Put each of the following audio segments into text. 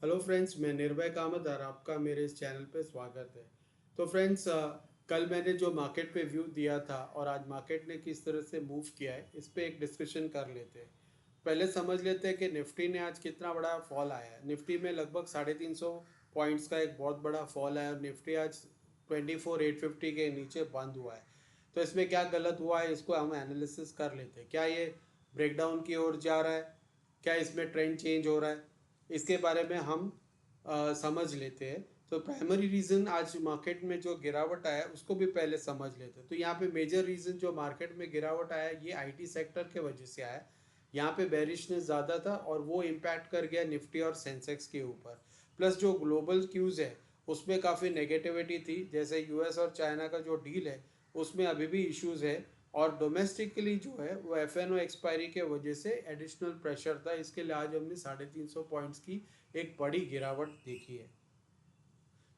Hello friends, मैं निर्भय कामत और आपका मेरे इस चैनल पे स्वागत है। तो फ्रेंड्स, कल मैंने जो मार्केट पे व्यू दिया था और आज मार्केट ने किस तरह से मूव किया है, इस पे एक डिस्कशन कर लेते हैं। पहले समझ लेते हैं कि निफ्टी ने आज कितना बड़ा फॉल आया है। निफ्टी में लगभग 350 पॉइंट्स का एक बहुत बड़ा फॉल है और निफ्टी आज 24,850 के नीचे बंद हुआ है। तो इसमें क्या गलत हुआ है, इसको हम एनालिसिस कर लेते हैं। क्या ये ब्रेकडाउन की ओर जा रहा है, क्या इसमें ट्रेंड चेंज हो रहा है, इसके बारे में हम समझ लेते हैं। तो प्राइमरी रीज़न आज मार्केट में जो गिरावट आया है उसको भी पहले समझ लेते हैं। तो यहाँ पे मेजर रीज़न जो मार्केट में गिरावट आया ये आईटी सेक्टर के वजह से आया। यहाँ पे बेरिशनेस ज़्यादा था और वो इम्पैक्ट कर गया निफ्टी और सेंसेक्स के ऊपर। प्लस जो ग्लोबल क्यूज़ है उसमें काफ़ी नेगेटिविटी थी, जैसे यूएस और चाइना का जो डील है उसमें अभी भी इश्यूज है। और डोमेस्टिकली जो है वो एफ एन ओ एक्सपायरी के वजह से एडिशनल प्रेशर था। इसके लिए आज हमने 350 पॉइंट्स की एक बड़ी गिरावट देखी है।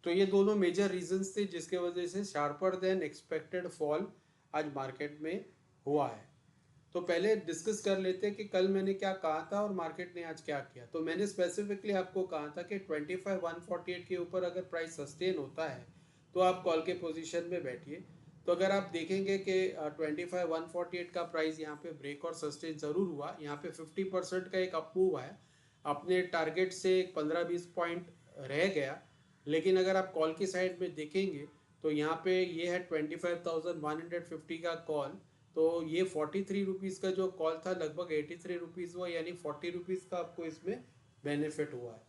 तो ये दोनों मेजर रीजंस थे जिसके वजह से शार्पर देन एक्सपेक्टेड फॉल आज मार्केट में हुआ है। तो पहले डिस्कस कर लेते हैं कि कल मैंने क्या कहा था और मार्केट ने आज क्या किया। तो मैंने स्पेसिफिकली आपको कहा था कि 25,148 के ऊपर अगर प्राइस सस्टेन होता है तो आप कॉल के पोजीशन में बैठिए। तो अगर आप देखेंगे कि 25,148 का प्राइस यहाँ पे ब्रेक और सस्टेन ज़रूर हुआ, यहाँ पे 50% का एक अप मूव है। अपने टारगेट से 15-20 पॉइंट रह गया। लेकिन अगर आप कॉल की साइड में देखेंगे तो यहाँ पे ये है 25,150 का कॉल। तो ये 43 रुपीज़ का जो कॉल था लगभग 83 रुपीज़ हुआ, यानी 40 रुपीज़ का आपको इसमें बेनिफिट हुआ है।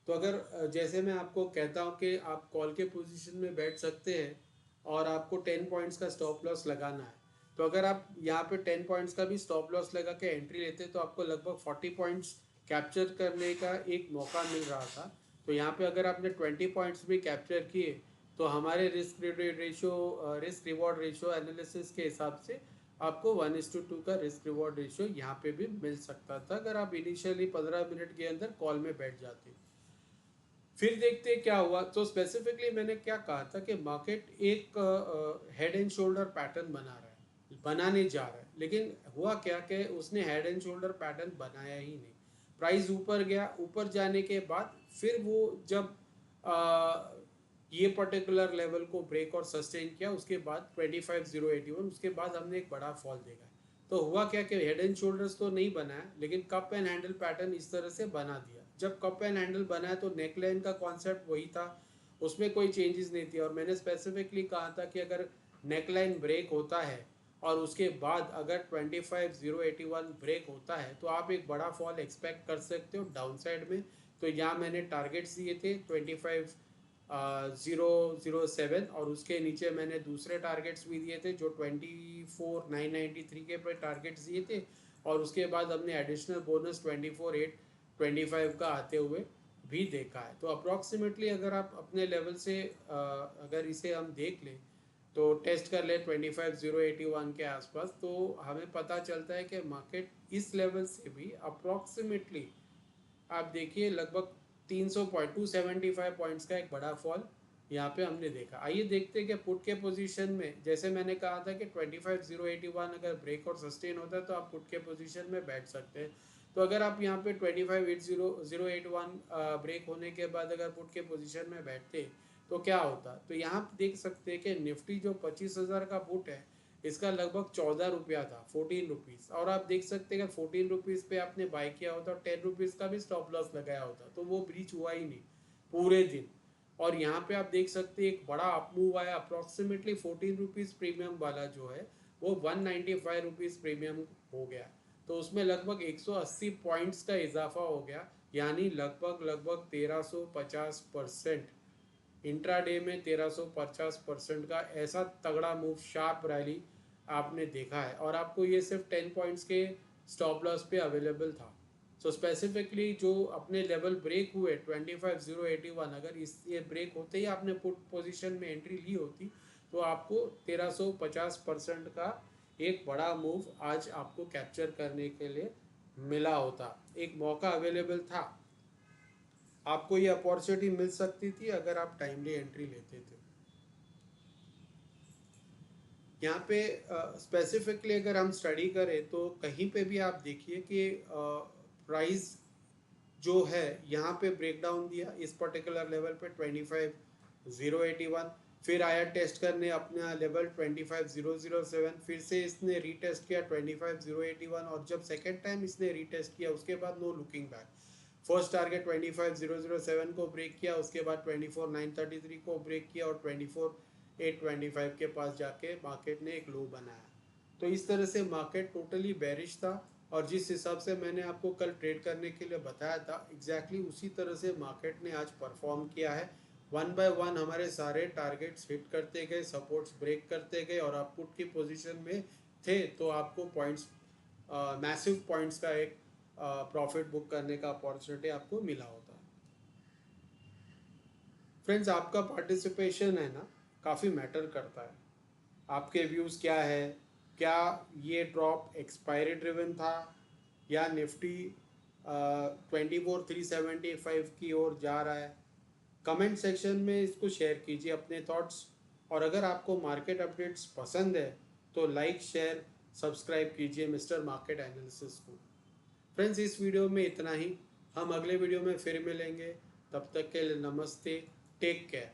तो अगर जैसे मैं आपको कहता हूँ कि आप कॉल के पोजीशन में बैठ सकते हैं और आपको 10 पॉइंट्स का स्टॉप लॉस लगाना है। तो अगर आप यहाँ पे 10 पॉइंट्स का भी स्टॉप लॉस लगा के एंट्री लेते तो आपको लगभग 40 पॉइंट्स कैप्चर करने का एक मौका मिल रहा था। तो यहाँ पे अगर आपने 20 पॉइंट्स भी कैप्चर किए तो हमारे रिस्क रिवॉर्ड रेशियो एनालिसिस के हिसाब से आपको 1:2 का रिस्क रिवॉर्ड रेशियो यहाँ पे भी मिल सकता था अगर आप इनिशियली 15 मिनट के अंदर कॉल में बैठ जाते। फिर देखते क्या हुआ। तो स्पेसिफिकली मैंने क्या कहा था कि मार्केट एक हेड एंड शोल्डर पैटर्न बना रहा है, बनाने जा रहा है। लेकिन हुआ क्या कि उसने हेड एंड शोल्डर पैटर्न बनाया ही नहीं। प्राइस ऊपर गया, ऊपर जाने के बाद फिर वो जब ये पर्टिकुलर लेवल को ब्रेक और सस्टेन किया उसके बाद 25,081, उसके बाद हमने एक बड़ा फॉल देखा। तो हुआ क्या कि हेड एंड शोल्डर्स तो नहीं बनाया लेकिन कप एंड हैंडल पैटर्न इस तरह से बना दिया। जब कप एंड हैंडल बनाया तो नेकलाइन का कॉन्सेप्ट वही था, उसमें कोई चेंजेस नहीं थी। और मैंने स्पेसिफिकली कहा था कि अगर नेकलाइन ब्रेक होता है और उसके बाद अगर 25,081 ब्रेक होता है तो आप एक बड़ा फॉल एक्सपेक्ट कर सकते हो डाउन साइड में। तो यहाँ मैंने टारगेट्स दिए थे 25,007 और उसके नीचे मैंने दूसरे टारगेट्स भी दिए थे जो 24,993 के पर टारगेट्स दिए थे। और उसके बाद हमने एडिशनल बोनस 24,825 का आते हुए भी देखा है। तो अप्रॉक्सीमेटली अगर आप अपने लेवल से अगर इसे हम देख लें तो टेस्ट कर ले 25,081 के आसपास, तो हमें पता चलता है कि मार्केट इस लेवल से भी अप्रॉक्सीमेटली आप देखिए लगभग 300 पॉइंट 275 पॉइंट्स का एक बड़ा फॉल यहाँ पे हमने देखा। आइए देखते हैं कि पुट के पोजीशन में जैसे मैंने कहा था कि 25,081 अगर ब्रेक और सस्टेन होता है तो आप पुट के पोजीशन में बैठ सकते हैं। तो अगर आप यहाँ पे 25,081 ब्रेक होने के बाद अगर पुट के पोजीशन में बैठते तो क्या होता। तो यहाँ देख सकते हैं कि निफ्टी जो 25,000 का पुट है इसका लगभग 14 रुपया था, 14 रुपीज़। और आप देख सकते हैं कि 14 रुपीज़ पे आपने बाय किया होता और 10 रुपीज़ का भी स्टॉप लॉस लगाया होता तो वो ब्रीच हुआ ही नहीं पूरे दिन। और यहाँ पे आप देख सकते हैं एक बड़ा अप मूव आया अप्रॉक्सीमेटली 14 रुपीज़ प्रीमियम वाला जो है वो 195 रुपीज़ प्रीमियम हो गया। तो उसमें लगभग 180 पॉइंट्स का इजाफा हो गया, यानी लगभग लगभग 1350%। इंट्राडे में 1350% का ऐसा तगड़ा मूव, शार्प रैली आपने देखा है। और आपको ये सिर्फ 10 पॉइंट्स के स्टॉप लॉस पे अवेलेबल था। सो स्पेसिफिकली जो अपने लेवल ब्रेक हुए 25,081, अगर इस ये ब्रेक होते ही आपने पुट पोजीशन में एंट्री ली होती तो आपको 1350% का एक बड़ा मूव आज आपको कैप्चर करने के लिए मिला होता। एक मौका अवेलेबल था, आपको ये अपॉर्चुनिटी मिल सकती थी अगर आप टाइमली एंट्री लेते थे। यहाँ पे स्पेसिफिकली अगर हम स्टडी करें तो कहीं पे भी आप देखिए कि प्राइस जो है यहाँ पे ब्रेक डाउन दिया इस पर्टिकुलर लेवल पे 25,081, फिर आया टेस्ट करने अपना लेवल 25,007, फिर से इसने रीटेस्ट किया 25,081, और जब सेकेंड टाइम इसने रीटेस्ट किया उसके बाद no looking back. First target 25,007 को ब्रेक किया, उसके बाद 24,933 को ब्रेक किया और 24,825 के पास जाके मार्केट ने एक लो बनाया। तो इस तरह से मार्केट टोटली बेरिश था, और जिस हिसाब से मैंने आपको कल ट्रेड करने के लिए बताया था एग्जैक्टली उसी तरह से मार्केट ने आज परफॉर्म किया है। वन बाय वन हमारे सारे टारगेट्स हिट करते गए, सपोर्ट्स ब्रेक करते गए, और आप पुट की पोजीशन में थे तो आपको पॉइंट्स, मैसिव पॉइंट्स का एक प्रॉफिट बुक करने का अपॉर्चुनिटी आपको मिला होता है। फ्रेंड्स, आपका पार्टिसिपेशन है ना काफ़ी मैटर करता है। आपके व्यूज़ क्या है, क्या ये ड्रॉप एक्सपायरी ड्रिवन था या निफ्टी 24,375 की ओर जा रहा है। कमेंट सेक्शन में इसको शेयर कीजिए अपने थॉट्स, और अगर आपको मार्केट अपडेट्स पसंद है तो लाइक शेयर सब्सक्राइब कीजिए मिस्टर मार्केट एनालिसिस को। फ्रेंड्स, इस वीडियो में इतना ही, हम अगले वीडियो में फिर मिलेंगे, तब तक के लिए नमस्ते, टेक केयर।